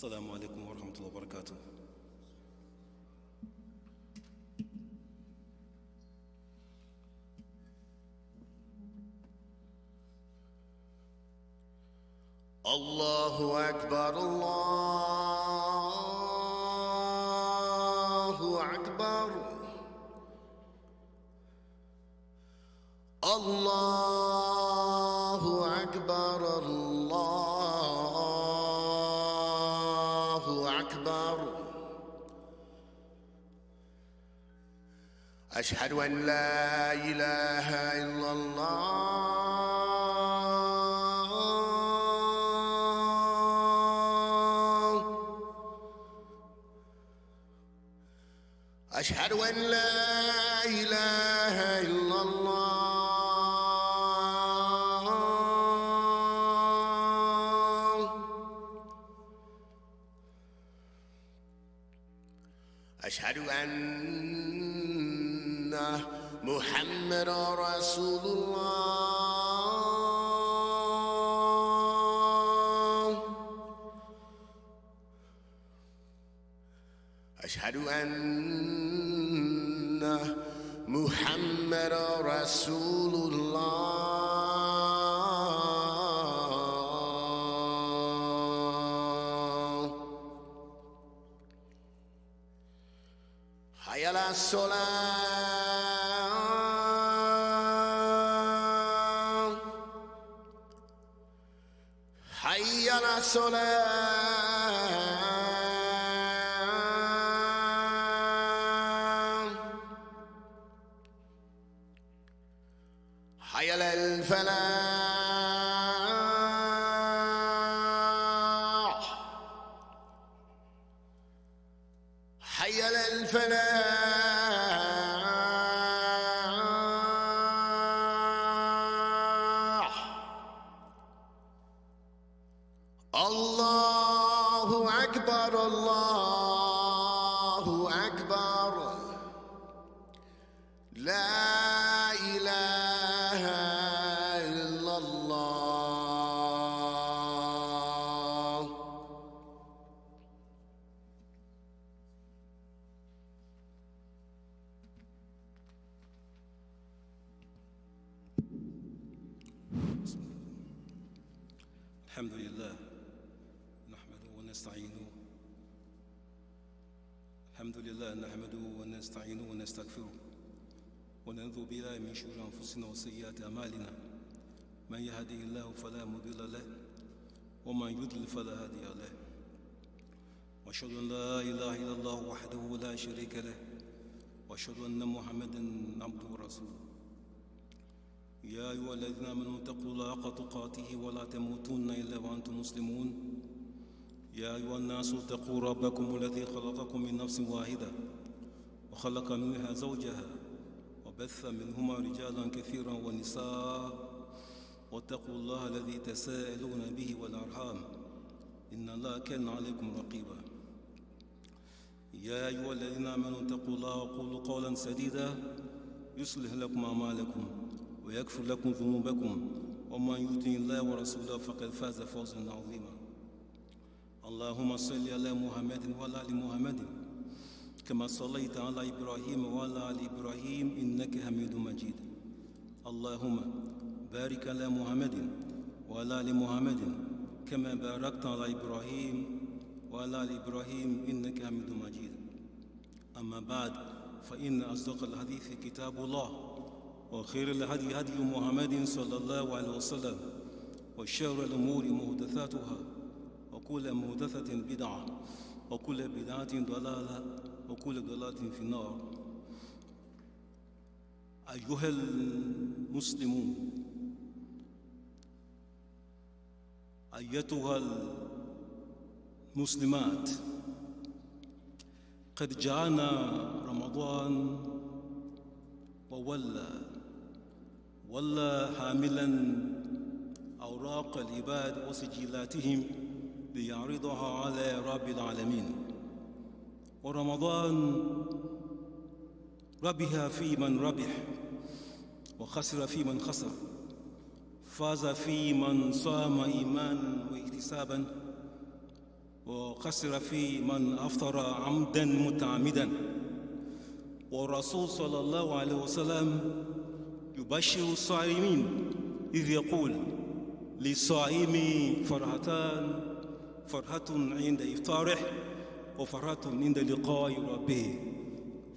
السلام عليكم ورحمة الله وبركاته. الله أكبر الله أكبر الله أكبر الله أكبر أشهد أن لا إله إلا الله أشهد أن لا إله إلا الله أشهد أن محمد رسول الله أشهد أن محمد رسول الله حي على الصلاة حي على الصلاة حي على الفلاح حي على الفلاح الله أكبر الله أكبر لا إله إلا الله الحمد لله نحمده ونستعينه الحمد لله نحمده ونستعينه ونستغفره ونعوذ بالله من شرور أنفسنا وسيئات أعمالنا من يهده الله فلا مضل له ومن يضلل فلا هادي له وأشهد أن لا إله إلا الله وحده لا شريك له وأشهد أن محمدا عبده ورسوله يا أيها الذين آمنوا اتقوا الله حق تقاته ولا تموتن إلا وأنتم مسلمون يا أيها الناس اتقوا ربكم الذي خلقكم من نفس واحدة وخلق منها زوجها وبث منهما رجالا كثيرا ونساء واتقوا الله الذي تساءلون به والأرحام إن الله كان عليكم رقيبا يا أيها الذين آمنوا اتقوا الله وقولوا قولا سديدا يصلح لكم أعمالكم ويغفر لكم ذنوبكم ومن يطع الله ورسوله فقد فاز فوزا عظيما اللهم صل على محمد وعلى آل محمد كما صليت على إبراهيم وعلى آل إبراهيم إنك حميد مجيد اللهم بارك على محمد وعلى آل محمد كما باركت على إبراهيم وعلى آل إبراهيم إنك حميد مجيد أما بعد فإن أصدق الحديث كتاب الله وخير الهدي هدي محمد صلى الله عليه وسلم وشر الأمور محدثاتها وكل محدثة بدعة وكل بدعة ضلالة وكل ضلالة في النار أيها المسلمون أيتها المسلمات قد جاءنا رمضان وولى حاملا أوراق العباد وسجلاتهم ليعرضها على رب العالمين ورمضان ربح في من ربح وخسر في من خسر فاز في من صام إيمانا واحتسابا وقصر في من أفطر عمدا متعمدا. والرسول صلى الله عليه وسلم يبشر الصائمين إذ يقول للصائم فرحتان، فرحة عند إفطاره وفرحة عند لقاء ربه.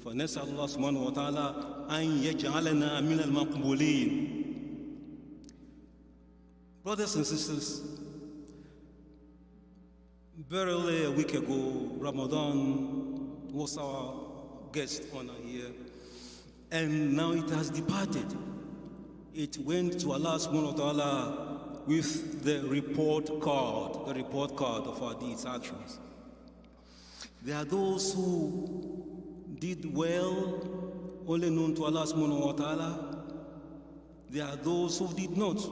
فنسأل الله سبحانه وتعالى أن يجعلنا من المقبولين. Brothers and sisters, barely a week ago, Ramadan was our guest honor here, and now it has departed. It went to Allah subhanahu wa ta'ala with the report card of our deeds, actions. There are those who did well, only known to Allah subhanahu wa ta'ala. There are those who did not.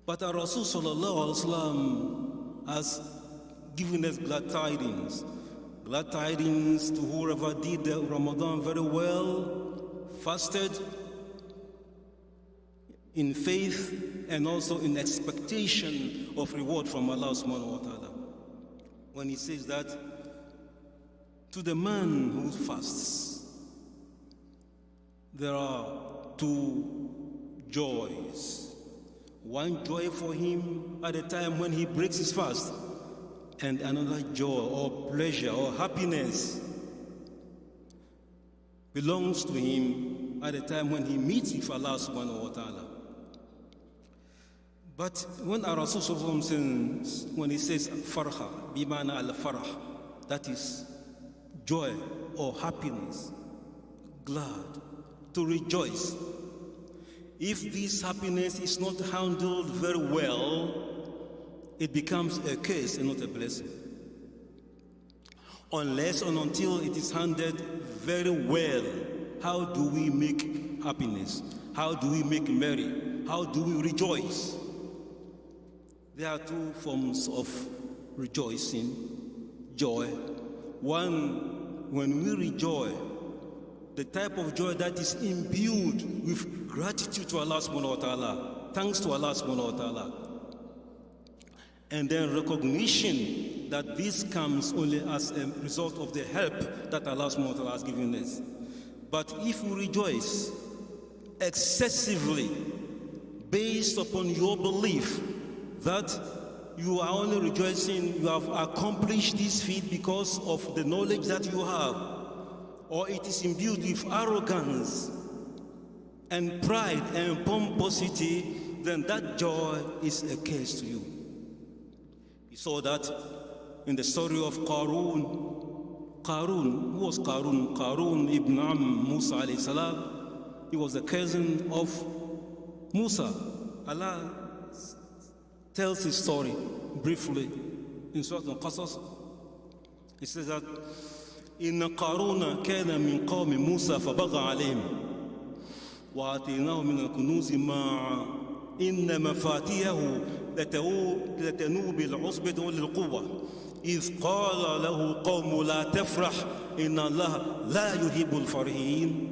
But our Rasul sallallahu alaihi wasallam has given us glad tidings to whoever did the Ramadan very well, fasted in faith and also in expectation of reward from Allah subhanahu wa ta'ala. When he says that, to the man who fasts, there are two joys. One joy for him at the time when he breaks his fast, and another joy or pleasure or happiness belongs to him at the time when he meets with Allah subhanahu wa ta'ala. But when our Rasul says, when he says farha, bimana al-farah, that is joy or happiness, glad, to rejoice. If this happiness is not handled very well, it becomes a curse and not a blessing. Unless and until it is handled very well. How do we make happiness? How do we make merry? How do we rejoice? There are two forms of rejoicing, joy. One, when we rejoice, the type of joy that is imbued with gratitude to Allah subhanahu wa ta'ala, thanks to Allah subhanahu wa ta'ala. And then recognition that this comes only as a result of the help that Allah subhanahu wa ta'ala has given us. But if we rejoice excessively based upon your belief that you are only rejoicing, you have accomplished this feat because of the knowledge that you have, or it is imbued with arrogance and pride and pomposity, then that joy is a curse to you. We saw that in the story of Qarun. Qarun, who was Qarun? Qarun ibn Musa alayhi salam. He was the cousin of Musa. Allah tells his story briefly in Surah Al-Qasas. He says that إن قارون كان من قوم موسى فبغى عليهم وآتيناه من الكنوز ما إن مفاتيحه لتنوء بالعصبة أولي القوة إذ قال له قوم لا تفرح إن الله لا يحب الفرحين.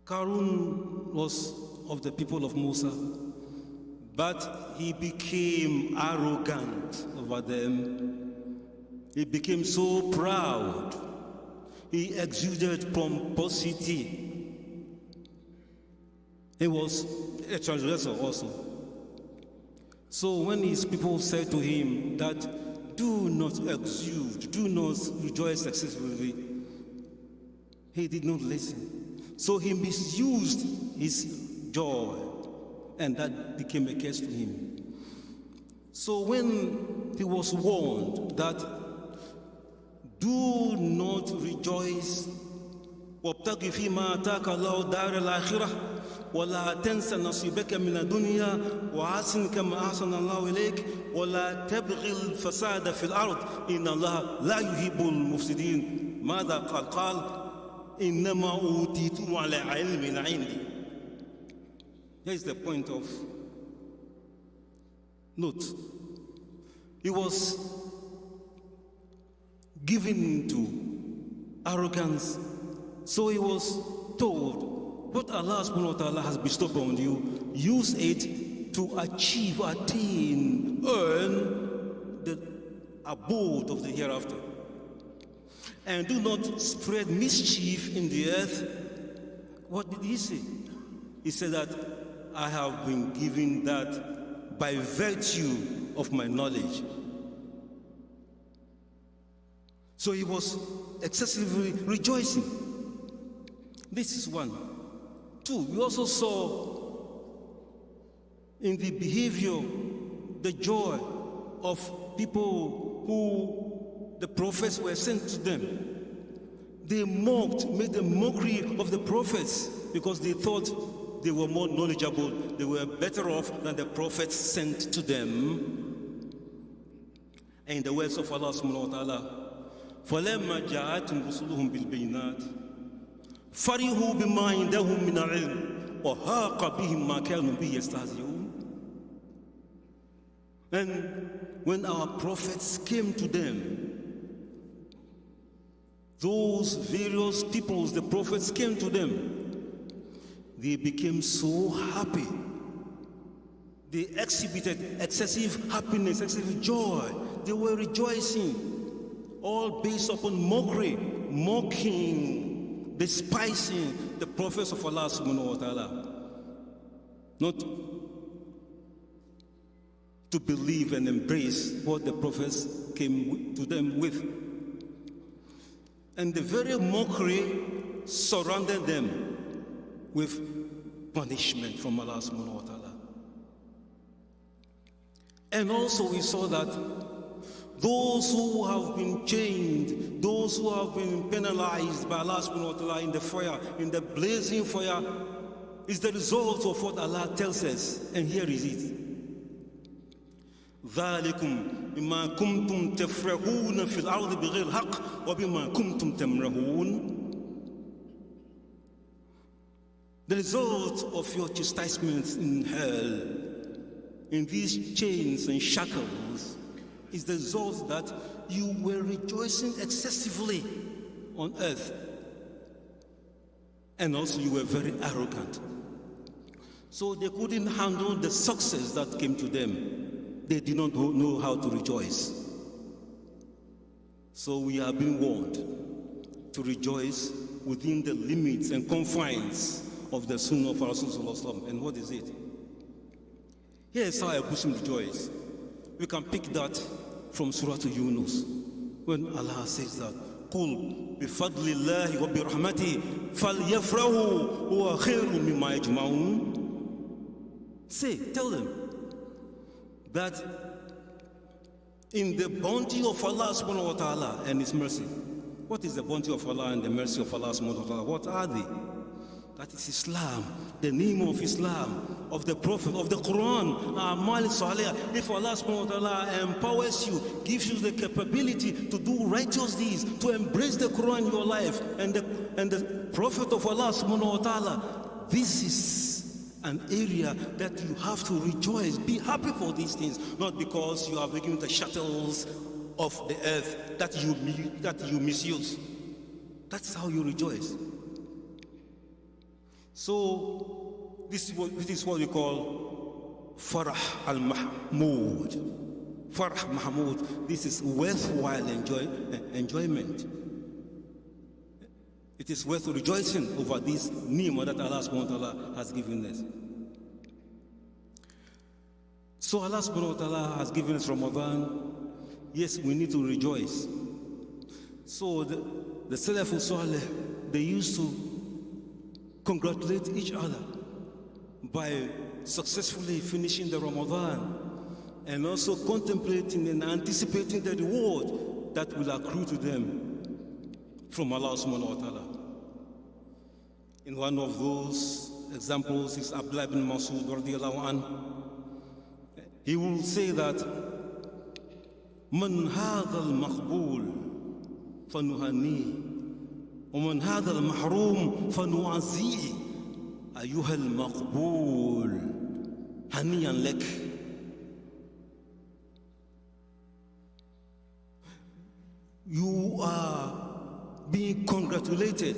Qarun was of the people of Musa, but he became arrogant over them. He became so proud. He exuded pomposity. He was a transgressor also. So when his people said to him that do not exude, do not rejoice excessively, he did not listen. So he misused his joy, and that became a curse to him. So when he was warned that do not rejoice وابتغ فيما آتاك الله دار الآخرة ولا تنس نصيبك من الدنيا وحسن كما أحسن الله إليك ولا تبغي الفساد في الأرض إن الله لا يحب المفسدين. ماذا قال إنما أوتيته على علم عندي. Here is the point of note. He was given to arrogance, so he was told, what Allah subhanahu wa ta'ala has bestowed on you, use it to achieve, attain, earn the abode of the hereafter. And do not spread mischief in the earth. What did he say? He said that I have been given that by virtue of my knowledge. So he was excessively rejoicing. This is one. Two, we also saw in the behavior, the joy of people who the prophets were sent to them. They mocked, made a mockery of the prophets because they thought they were more knowledgeable, they were better off than the prophets sent to them. And in the words of Allah subhanahu wa ta'ala, فَلَمَّا جَاءَتْهُمْ رُسُلُهُمْ بِالْبَيِّنَاتِ فَرِحُوا بِمَا عِندَهُمْ مِنَ الْعِلْمِ وَحَاقَ بِهِمْ مَا كَانُوا بِهِ يَسْتَهْزِئُونَ. And when our prophets came to them, those various peoples, the prophets came to them, they became so happy. They exhibited excessive happiness, excessive joy. They were rejoicing, all based upon mockery, mocking, despising the prophets of Allah subhanahu wa ta'ala. Not to believe and embrace what the prophets came to them with. And the very mockery surrounded them with punishment from Allah subhanahu wa ta'ala. And also we saw that those who have been chained, those who have been penalized by Allah subhanahu wa ta'ala in the fire, in the blazing fire, is the result of what Allah tells us. And here is it. ذَلِكُمْ بِمَا كُمْتُمْ تَفْرَحُونَ فِي الْأَرْضِ بِغَيْرِ الْحَقِّ وَبِمَا كُمْتُمْ تَمْرَحُونَ. The result of your chastisements in hell, in these chains and shackles, is the result that you were rejoicing excessively on earth. And also you were very arrogant. So they couldn't handle the success that came to them. They did not know how to rejoice. So we are being warned to rejoice within the limits and confines of the Sunnah of Rasulullah. And what is it? Here is how a Muslim rejoices. We can pick that from Surah Yunus, when Allah says that, قُلْ بِفَضْلِ اللَّهِ وَبِرَحْمَتِهِ فَلْيَفْرَحُوا هُوَ خَيْرٌ مِمَّا يَجْمَعُونَ. Say, tell them that in the bounty of Allah subhanahu wa ta'ala and His mercy. What is the bounty of Allah and the mercy of Allah subhanahu wa ta'ala? What are they? That is Islam, the name of Islam, of the Prophet, of the Quran, A'mal Salih. If Allah subhanahu wa ta'ala empowers you, gives you the capability to do righteous deeds, to embrace the Quran in your life, and the Prophet of Allah subhanahu wa ta'ala, this is an area that you have to rejoice, be happy for these things, not because you are breaking the shackles of the earth that you misuse. That's how you rejoice. So this is what we call Farah al-Mahmud. Farah Mahmud, this is worthwhile enjoyment. It is worth rejoicing over this ni'mah that Allah subhanahu wa ta'ala has given us. So Allah subhanahu wa ta'ala has given us Ramadan. Yes, we need to rejoice. So the Salafus Salih, they used to congratulate each other by successfully finishing the Ramadan and also contemplating and anticipating the reward that will accrue to them from Allah subhanahu wa ta'ala. In one of those examples is Abdullah ibn Masood radiyallahu anhu. He will say that Man hadha al-maqbool fanuhanni wa man hadha al-mahroom fanu'azi'i ayyuha al-maqbool haniyan lak. You are being congratulated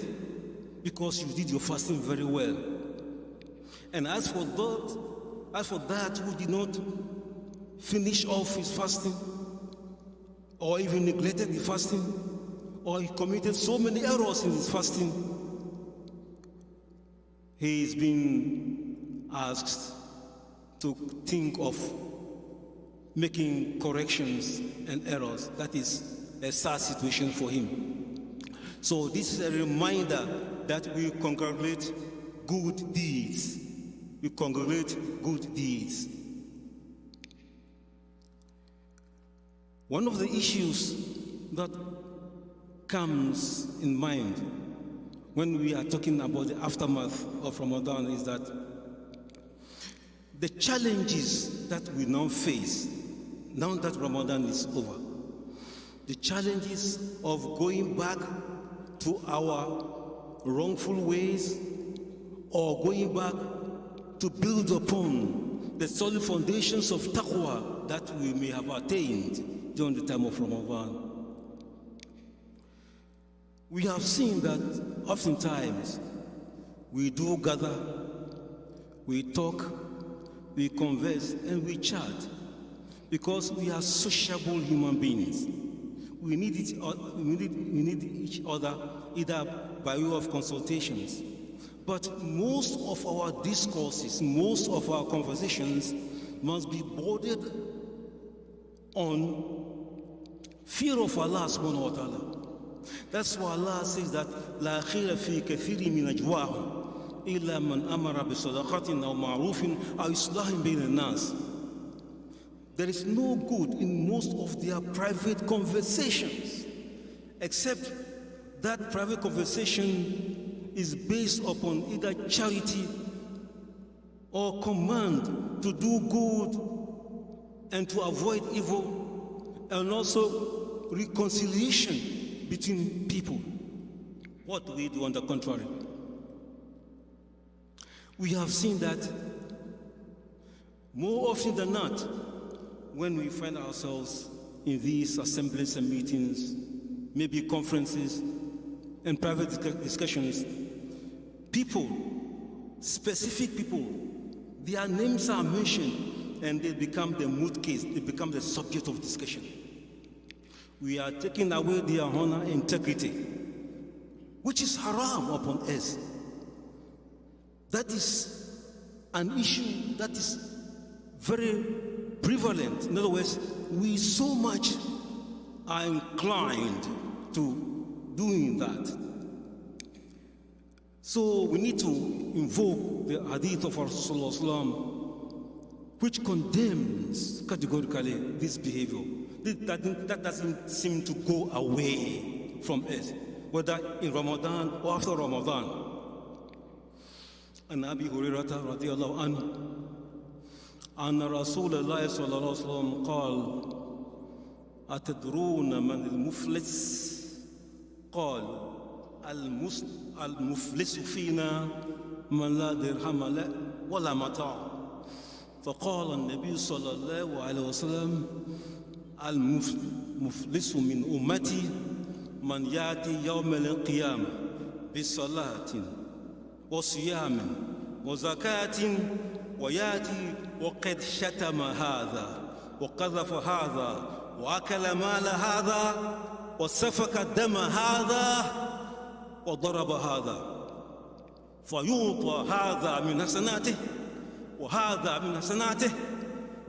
because you did your fasting very well. And as for As for that who did not finish off his fasting, or even neglected the fasting, or he committed so many errors in his fasting, he is being asked to think of making corrections and errors. That is a sad situation for him. So this is a reminder that we congregate good deeds. We congregate good deeds. One of the issues that comes in mind when we are talking about the aftermath of Ramadan is that the challenges that we now face, now that Ramadan is over, the challenges of going back to our wrongful ways or going back to build upon the solid foundations of taqwa that we may have attained during the time of Ramadan. We have seen that oftentimes we do gather, we talk, we converse, and we chat because we are sociable human beings. We need each other either by way of consultations. But most of our discourses, most of our conversations must be bordered on fear of Allah subhanahu wa ta'ala. That's why Allah says that لا خير في كثير من أجواهم إلا من أمر بصدقة أو معروف أو إصلاح بين الناس. There is no good in most of their private conversations, except that private conversation is based upon either charity or command to do good and to avoid evil, and also reconciliation between people. What do we do on the contrary? We have seen that more often than not, when we find ourselves in these assemblies and meetings, maybe conferences and private discussions, people, specific people, their names are mentioned and they become the moot case, they become the subject of discussion. We are taking away their honor and integrity, which is haram upon us. That is an issue that is very prevalent. In other words, we so much are inclined to doing that. So we need to invoke the hadith of Rasulullah, which condemns categorically this behavior. That doesn't seem to go away from us, whether in Ramadan or after Ramadan. And Abi Hurairah radiallahu anhu, أن رسول الله صلى الله عليه وسلم قال أتدرون من المفلس؟ قال المفلس فينا من لا درهم له ولا متاع. فقال النبي صلى الله عليه وسلم المفلس من أمتي من يأتي يوم القيامة بصلاة وصيام وزكاة وياتي وقد شتم هذا وقذف هذا واكل مال هذا وسفك دم هذا وضرب هذا فيعطى هذا من حسناته وهذا من حسناته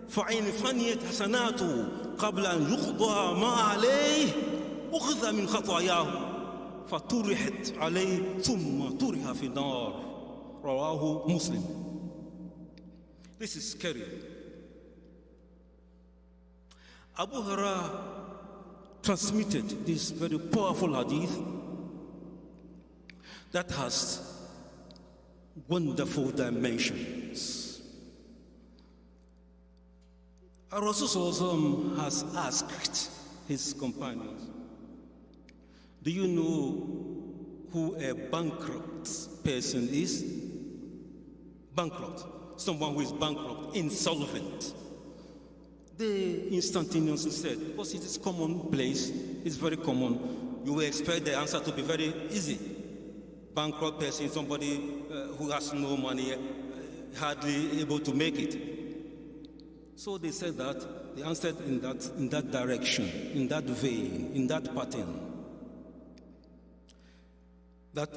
فإن فنيت حسناته قبل أن يقضى ما عليه أخذ من خطاياه فطرحت عليه ثم طرح في النار. رواه مسلم. This is scary. Abu Hurairah transmitted this very powerful hadith that has wonderful dimensions. Our Rasul has asked his companions, do you know who a bankrupt person is? Bankrupt. Someone who is bankrupt, insolvent. They instantaneously said, because it is commonplace, it's very common, you will expect the answer to be very easy. Bankrupt person, somebody who has no money, hardly able to make it. So they said that, they answered in that direction, in that vein, in that pattern. That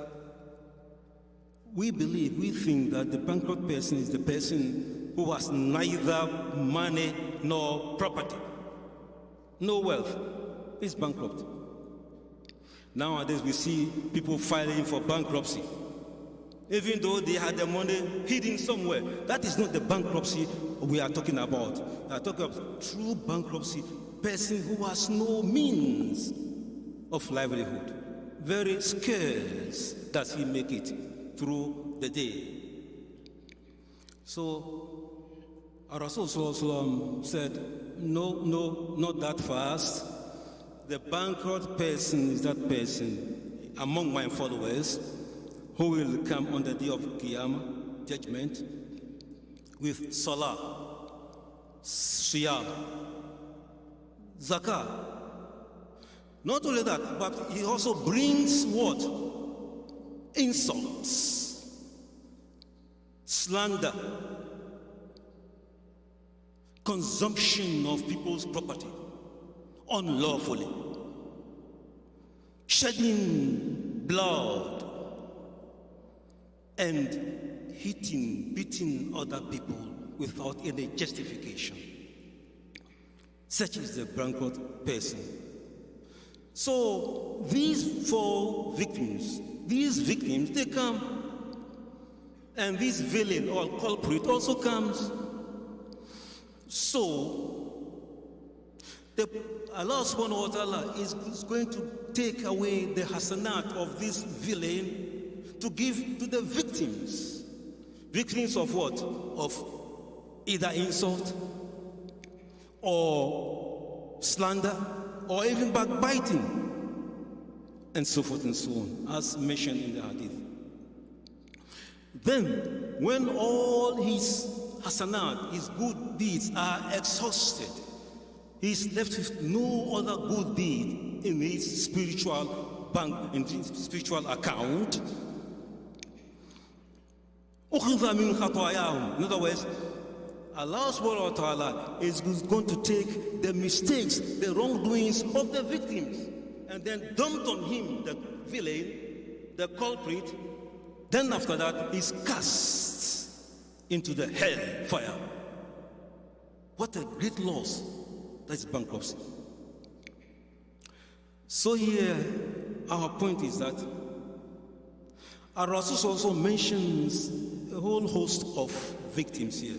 we believe, we think that the bankrupt person is the person who has neither money nor property, no wealth, is bankrupt. Nowadays we see people filing for bankruptcy, even though they had the money hidden somewhere. That is not the bankruptcy we are talking about. We are talking about true bankruptcy, person who has no means of livelihood. Very scarce does he make it through the day. So our Rasul said, no, not that fast. The bankrupt person is that person among my followers who will come on the day of Qiyamah, judgment, with Salah, Siyam, Zakah. Not only that, but he also brings what? Insults, slander, consumption of people's property unlawfully, shedding blood, and beating other people without any justification. Such is the bankrupt person. So these four victims, they come, and this villain or culprit also comes. So Allah subhanahu wa ta'ala is going to take away the hasanat of this villain to give to the victims. Victims of what? Of either insult or slander or even backbiting and so forth and so on, as mentioned in the hadith. Then, when all his hasanat, his good deeds are exhausted, he is left with no other good deed in his spiritual bank, in his spiritual account. In other words, Allah subhanahu wa ta'ala is going to take the mistakes, the wrongdoings of the victims, and then dump on him, the villain, the culprit. Then after that, he's cast into the hell fire. What a great loss. That's bankruptcy. So here, our point is that our Rasul also mentions a whole host of victims here.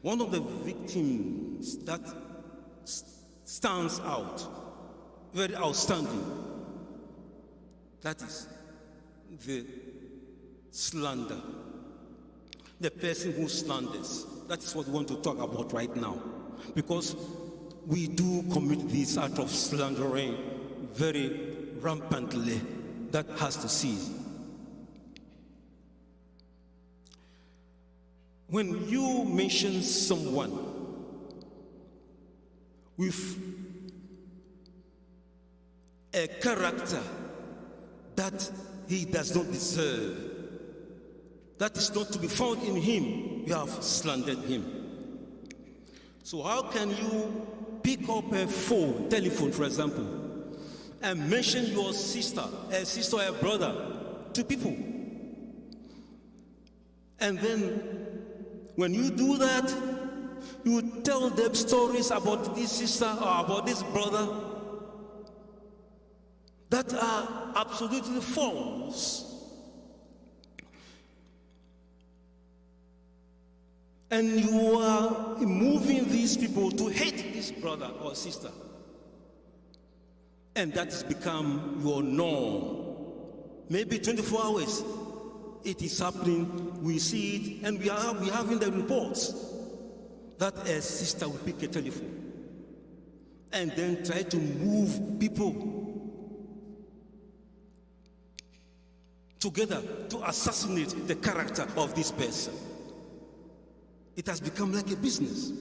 One of the victims that stands out, very outstanding, that is the slander. The person who slanders. That is what we want to talk about right now. Because we do commit this act of slandering very rampantly. That has to cease. When you mention someone with a character that he does not deserve, that is not to be found in him, you have slandered him. So how can you pick up a phone, telephone for example, and mention your sister, a sister or a brother to people? And then when you do that, you tell them stories about this sister or about this brother that are absolutely false. And you are moving these people to hate this brother or sister. And that has become your norm. Maybe 24 hours, it is happening, we see it, and we are having the reports that a sister will pick a telephone and then try to move people together to assassinate the character of this person. It has become like a business.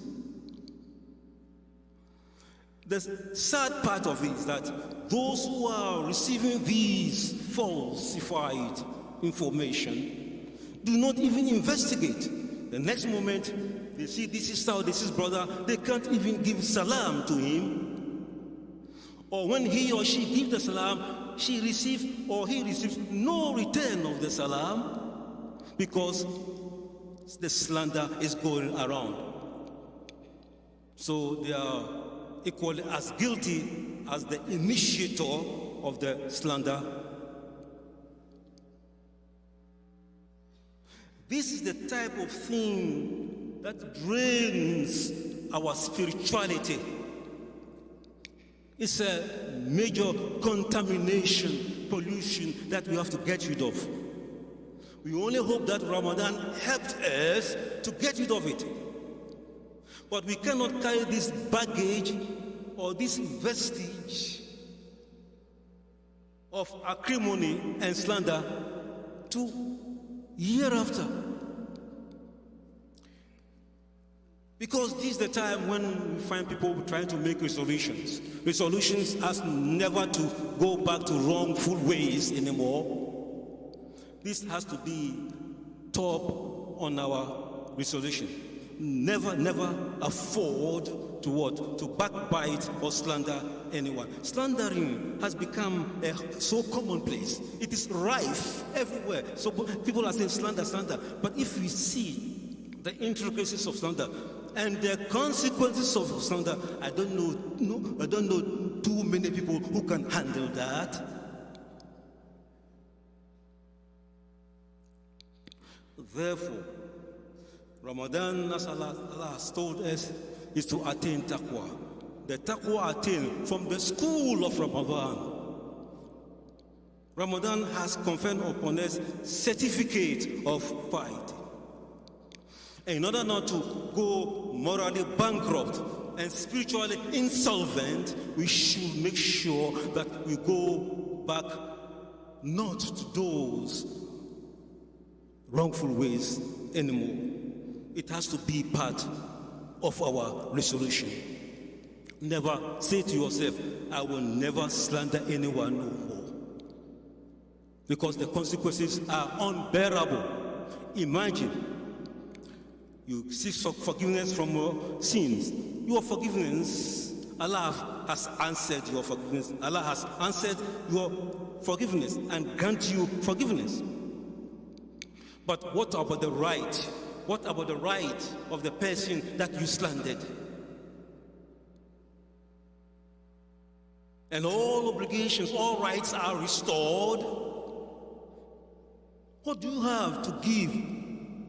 The sad part of it is that those who are receiving these falsified information Do not even investigate. The next moment, they see this sister, this is brother, they can't even give salam to him. Or when he or she gives the salam, she receives or he receives no return of the salam because the slander is going around. So they are equally as guilty as the initiator of the slander. This is the type of thing that drains our spirituality. It's a major contamination, pollution that we have to get rid of. We only hope that Ramadan helped us to get rid of it. But we cannot carry this baggage or this vestige of acrimony and slander to year after. Because this is the time when we find people trying to make resolutions. Resolutions as never to go back to wrongful ways anymore. This has to be top on our resolution. Never, never afford to what? To backbite or slander anyone. Slandering has become so commonplace. It is rife everywhere. So people are saying slander, slander. But if we see the intricacies of slander and the consequences of slander, I don't know too many people who can handle that. Therefore, Ramadan, as Allah has told us, is to attain taqwa. The taqwa attained from the school of Ramadan. Ramadan has conferred upon us certificate of piety. And in order not to go morally bankrupt and spiritually insolvent, we should make sure that we go back not to those wrongful ways anymore. It has to be part of our resolution. Never say to yourself, I will never slander anyone no more. Because the consequences are unbearable. Imagine you seek forgiveness from your sins. Your forgiveness, Allah has answered your forgiveness. Allah has answered your forgiveness and grant you forgiveness. But what about the right? What about the right of the person that you slandered? And all obligations, all rights are restored. What do you have to give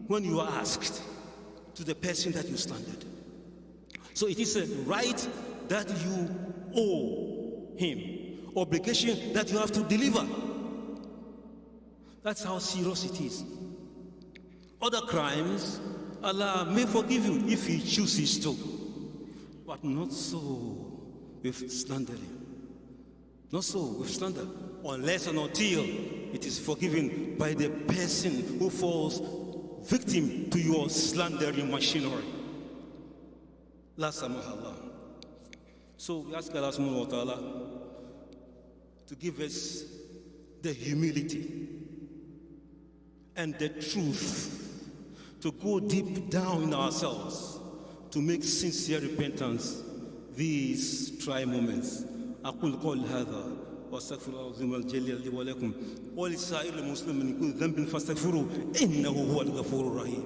when you are asked to the person that you slandered? So it is a right that you owe him, obligation that you have to deliver. That's how serious it is. Other crimes, Allah may forgive you if He chooses to, but not so with slandering. Not so with slander, unless and until it is forgiven by the person who falls victim to your slandering machinery. La samahallah. So we ask Allah subhanahu wa ta'ala to give us the humility and the truth to go deep down in ourselves to make sincere repentance these try moments. أقول قول هذا وأستغفر الله العظيم الجليل لي ولكم ولسائر المسلمين من كل ذنب فاستغفروه إنه هو الغفور الرحيم.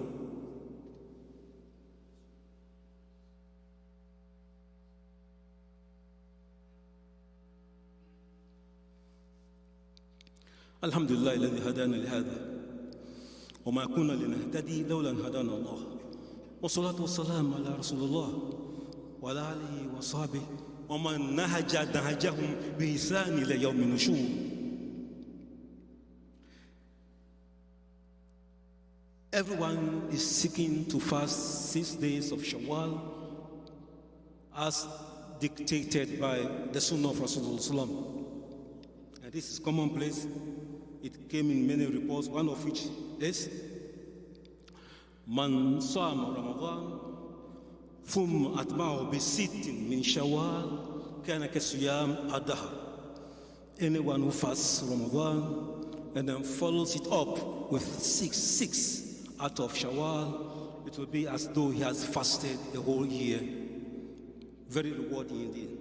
الحمد لله الذي هدانا لهذا وما كنا لنهتدي لولا أن هدانا الله والصلاة والسلام على رسول الله وعلى آله وصحبه ومن نهج نهجهم بإحسان إلى يوم النشور. Everyone is seeking to fast 6 days of Shawwal as dictated by the Sunnah of Rasulullah. And this is commonplace. It came in many reports, one of which is Man Sama Ramadan ثم أتبعه بست من شوال كان كصيام الدهر. Anyone who fasts Ramadan and then follows it up with six out of Shawwal, it will be as though he has fasted the whole year. Very rewarding indeed.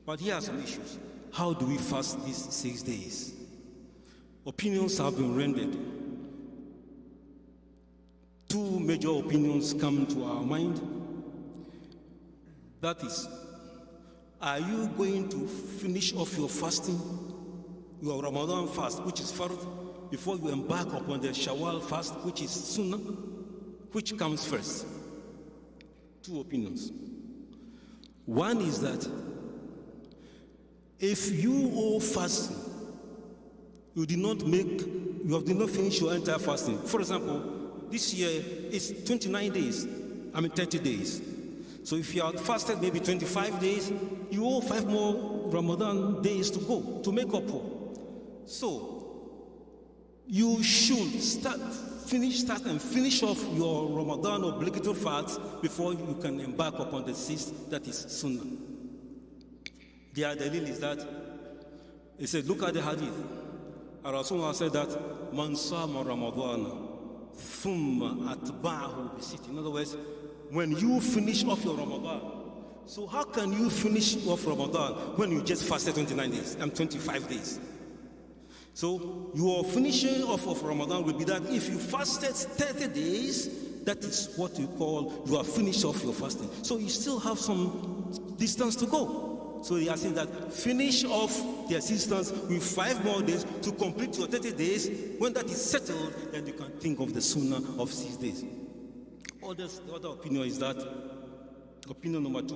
But here are some issues. How do we fast these 6 days? Opinions have been rendered. Two major opinions come to our mind. That is, are you going to finish off your fasting, your Ramadan fast, which is fard, before you embark upon the Shawwal fast, which is Sunnah? Which comes first? Two opinions. One is that if you owe fasting, you did not finish your entire fasting. For example, this year is 29 days, 30 days. So if you have fasted maybe 25 days, you owe 5 more Ramadan days to go, to make up for. So you should start and finish off your Ramadan obligatory fast before you can embark upon the 6th, that is Sunnah. The other dalil is that, he said, look at the hadith. Rasulullah said that, Man sama Ramadan, thumma atba'ahu bi-sitt. In other words, when you finish off your Ramadan, so how can you finish off Ramadan when you just fasted 29 days and 25 days? So your finishing off of Ramadan will be that if you fasted 30 days, that is what you call you have finished off your fasting. So you still have some distance to go. So they are saying that finish off the assistance with 5 more days to complete your 30 days. When that is settled, then you can think of the Sunnah of 6 days. The other opinion is that, opinion number 2,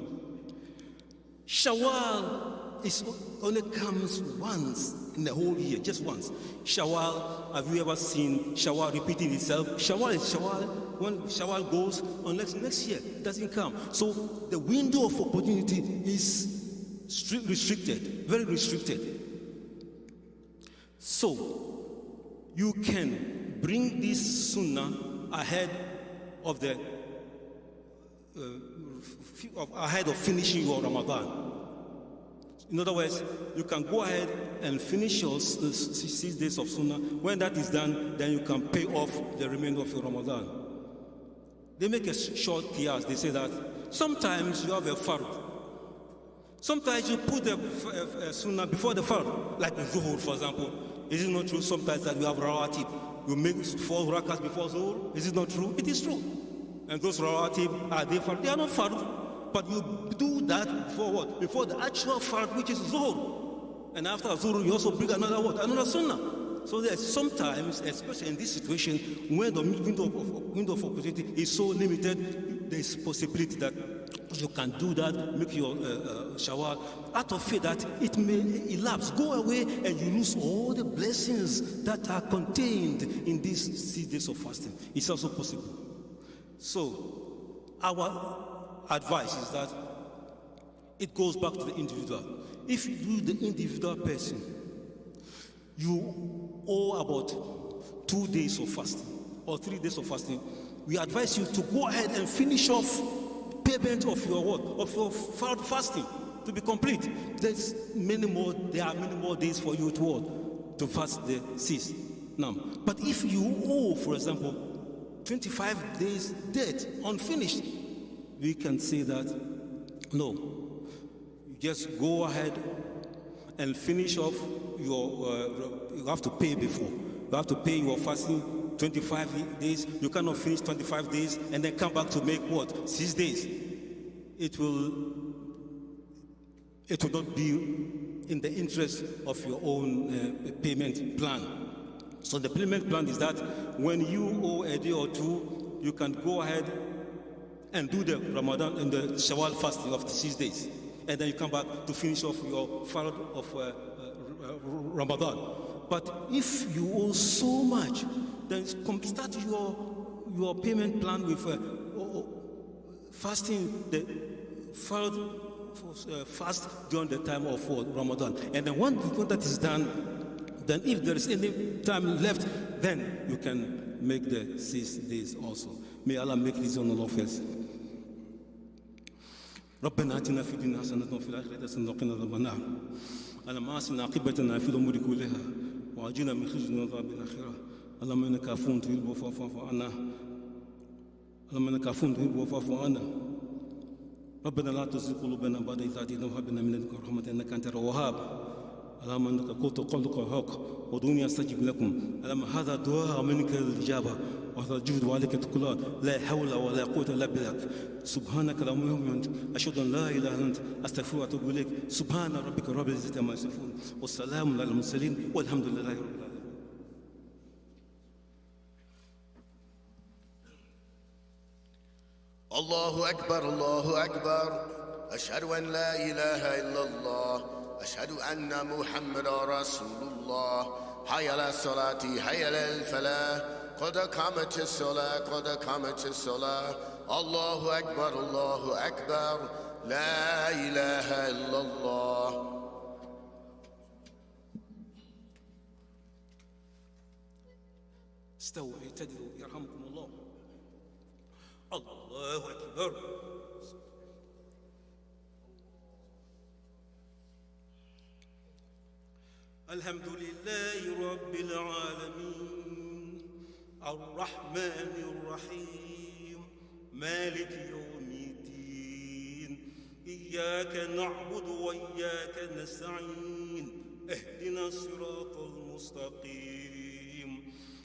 Shawwal only comes once in the whole year, just once. Shawwal, have you ever seen Shawwal repeating itself? Shawwal is Shawwal. When Shawwal goes, unless next year, it doesn't come. So the window of opportunity is restricted, very restricted. So you can bring this Sunnah ahead of finishing your Ramadan. In other words, you can go ahead and finish your 6 days of Sunnah. When that is done, then you can pay off the remainder of your Ramadan. They make a short qiyas. They say that sometimes you have a fard. Sometimes you put the Sunnah before the fard, like in Zuhur, for example. Is it not true sometimes that you have rawatib? You make 4 rakats before Zuhur. Is it not true? It is true. And those rawatib, are they fard? They are not fard. But you do that before what? Before the actual fard, which is Zuhur. And after Zuhur, you also bring another what? Another Sunnah. So there's sometimes, especially in this situation, when the window of opportunity is so limited, there is possibility that you can do that, make your Shawwal, out of fear that it may elapse, go away, and you lose all the blessings that are contained in these 6 days of fasting. It's also possible. So our advice is that it goes back to the individual. If you, the individual person, you owe about 2 days of fasting or 3 days of fasting, we advise you to go ahead and finish off payment of your what? Of your fasting to be complete. There are many more days for you to fast the 6th. Now, but if you owe, for example, 25 days debt unfinished, we can say that no, you just go ahead and finish off your you have to pay before. You have to pay your fasting 25 days. You cannot finish 25 days and then come back to make what? 6 days. It will not be in the interest of your own payment plan. So the payment plan is that when you owe a day or two, you can go ahead and do the Ramadan and the Shawwal fasting of the 6 days. And then you come back to finish off your fard of Ramadan. But if you owe so much, then start your payment plan with fasting the fast during the time of Ramadan. And then when that is done, then if there is any time left, then you can make the 6 days also. May Allah make this on all of us. ربنا آتنا في الدنيا حسنة وفي الآخرة حسنة وقنا عذاب النار. اللهم آسنا عاقبتنا في الأمور كلها وأجنا من خزي وعذاب الآخرة. اللهم إنك عفو تحب فاعف عنا. اللهم إنك عفو تحب فاعف عنا. ربنا لا تزغ قلوبنا بعد إذ هديتنا وهب لنا من لدنك رحمة إنك أنت الوهاب. اللهم إنك قلت قولك الحق ودعوني أستجب لكم. اللهم هذا دعاء منك الإجابة وهذا الجهد وعليك التكلان. لا حول ولا قوة إلا بالله. سبحانك اللهم وبحمدك أشهد أن لا إله إلا أنت أستغفرك وأتوب إليك. سبحان ربك رب العزة عما يصفون والسلام على المرسلين والحمد لله رب العالمين. الله أكبر الله أكبر. أشهد أن لا إله إلا الله. أشهد أن محمد رسول الله. حي على الصلاة حي على الفلاح. قد قامت الصلاة قد قامت الصلاة. الله أكبر الله أكبر. لا إله إلا الله. استووا اعتدلوا يرحمكم الله. الله أكبر. الحمد لله رب العالمين الرحمن الرحيم مالك يوم الدين. إياك نعبد وإياك نستعين. اهدنا الصراط المستقيم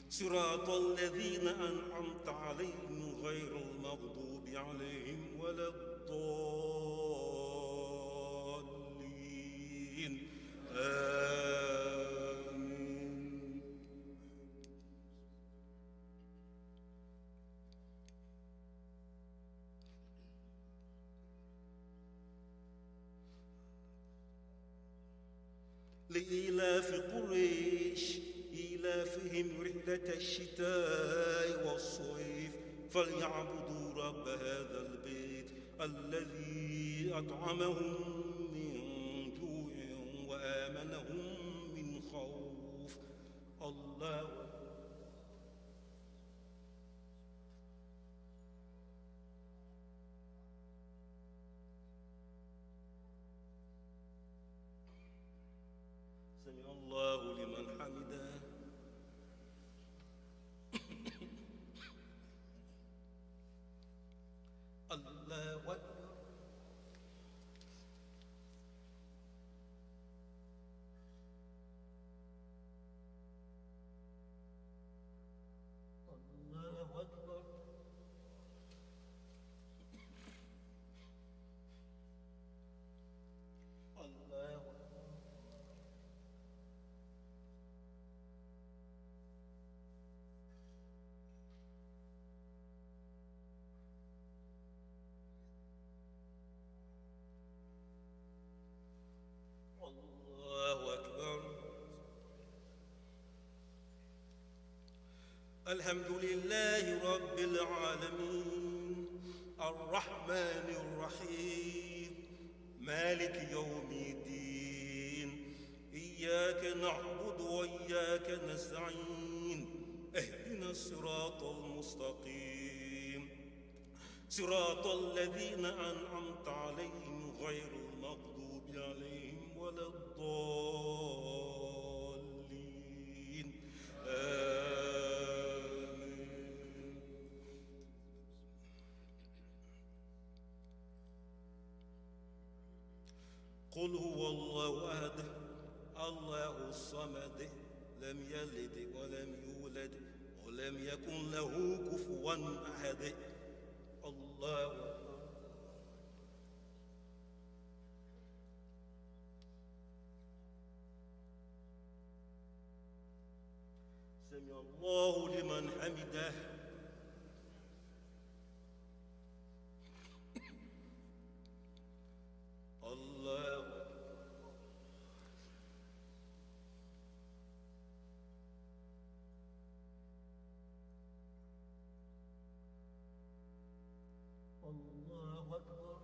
صراط الذين أنعمت عليهم غير المغضوب عليهم ولا الضالين. آمين. لإيلاف قريش إيلافهم رحلة الشتاء والصيف فليعبدوا رب هذا البيت الذي أطعمهم من جوع وآمنهم من خوف. الله سمع الله لمن حمده. الله أكبر. الله أكبر. الله أكبر. الله أكبر. الحمد لله رب العالمين الرحمن الرحيم مالك يوم الدين. إياك نعبد وإياك نستعين. اهدنا الصراط المستقيم صراط الذين أنعمت عليهم غير المغضوب عليهم ولا الضالين. آمين. قل هو الله أحد الله الصمد لم يلد ولم يولد ولم يكن له كفوا أحد. الله سمع الله لمن حمده. الله الله أكبر.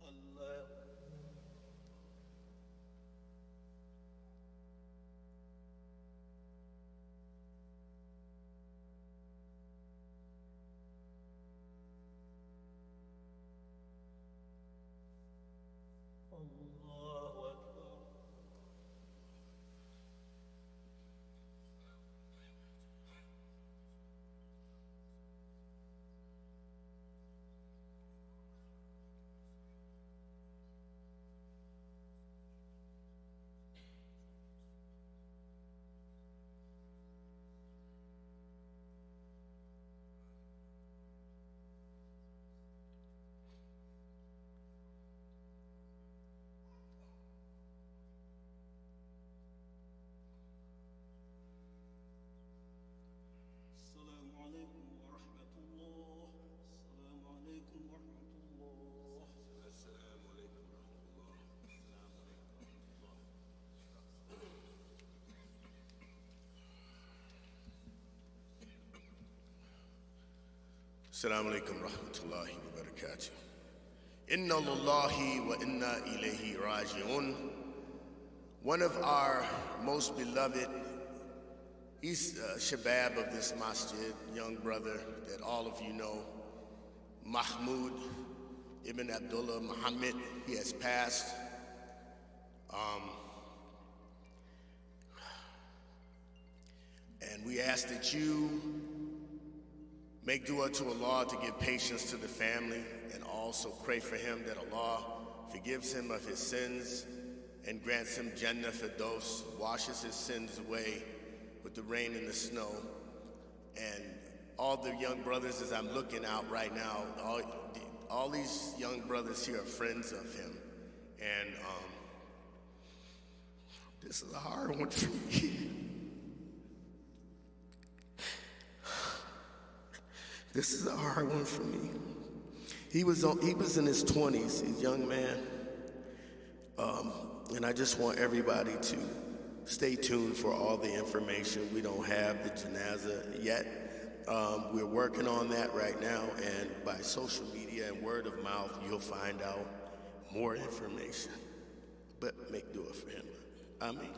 الله Assalamu alaikum rahmatullahi wa barakatuh. Inna lillahi wa inna ilayhi raji'un. One of our most beloved, he's Shabab of this Masjid, young brother that all of you know, Mahmoud Ibn Abdullah Muhammad, he has passed. And we ask that you make dua to Allah to give patience to the family, and also pray for him that Allah forgives him of his sins and grants him Jannah Firdaus, washes his sins away with the rain and the snow. And all the young brothers, as I'm looking out right now, all these young brothers here are friends of him. And this is a hard one for me. This is a hard one for me. He was in his 20s, a young man. And I just want everybody to stay tuned for all the information. We don't have the janazah yet. We're working on that right now, and by social media and word of mouth, you'll find out more information. But make dua for him. Ameen.